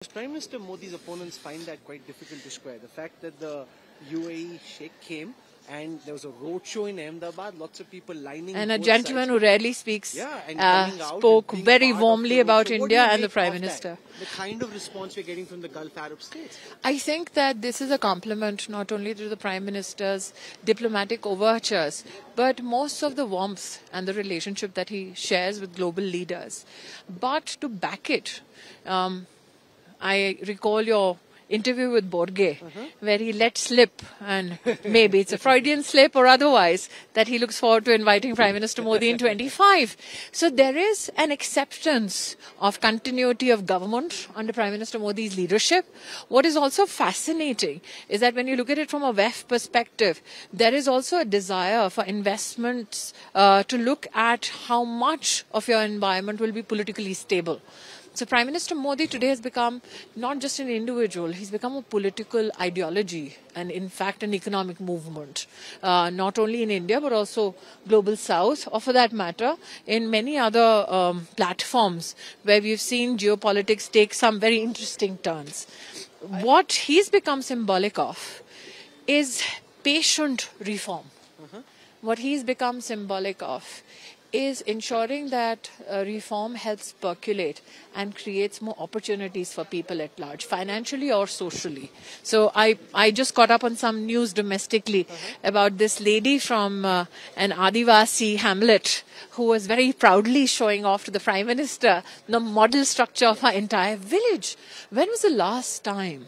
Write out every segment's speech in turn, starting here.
Prime Minister Modi's opponents find that quite difficult to square. The fact that the UAE Sheikh came and there was a roadshow in Ahmedabad, lots of people lining. And a gentleman who rarely speaks spoke very warmly about India and the Prime Minister. The kind of response we're getting from the Gulf Arab states. I think that this is a compliment not only to the Prime Minister's diplomatic overtures, but most of the warmth and the relationship that he shares with global leaders. But to back it, I recall your interview with Borge, where he let slip, and maybe it's a Freudian slip or otherwise, that he looks forward to inviting Prime Minister Modi in 25. So there is an acceptance of continuity of government under Prime Minister Modi's leadership. What is also fascinating is that when you look at it from a WEF perspective, there is also a desire for investments to look at how much of your environment will be politically stable. So Prime Minister Modi today has become not just an individual, he's become a political ideology and in fact an economic movement, not only in India but also global south, or for that matter in many other platforms where we've seen geopolitics take some very interesting turns. What he's become symbolic of is patient reform. What he's become symbolic of is ensuring that reform helps percolate and creates more opportunities for people at large, financially or socially. So I just caught up on some news domestically about this lady from an Adivasi hamlet who was very proudly showing off to the Prime Minister the model structure of her entire village. When was the last time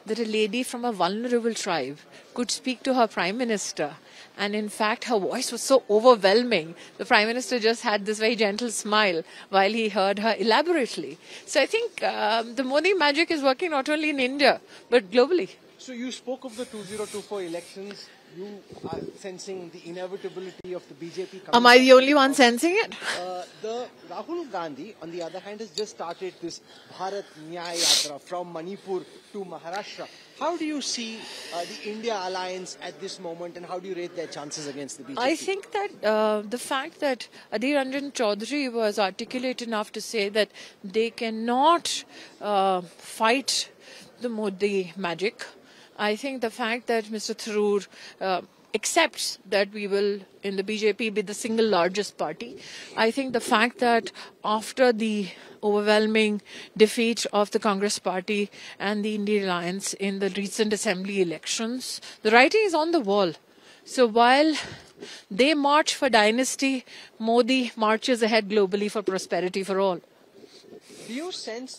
that a lady from a vulnerable tribe could speak to her Prime Minister? And in fact, her voice was so overwhelming. The Prime Minister just had this very gentle smile while he heard her elaborately. So I think the Modi magic is working not only in India, but globally. So you spoke of the 2024 elections. You are sensing the inevitability of the BJP. Am I the only one sensing it? The Rahul Gandhi, on the other hand, has just started this Bharat Nyaya Yatra from Manipur to Maharashtra. How do you see the India alliance at this moment, and how do you rate their chances against the BJP? I think that the fact that Adityanand Choudhury was articulate enough to say that they cannot fight the Modi magic. I think the fact that Mr. Tharoor accepts that we will, in the BJP, be the single largest party. I think the fact that after the overwhelming defeat of the Congress party and the India Alliance in the recent assembly elections, the writing is on the wall. So while they march for dynasty, Modi marches ahead globally for prosperity for all. Do you sense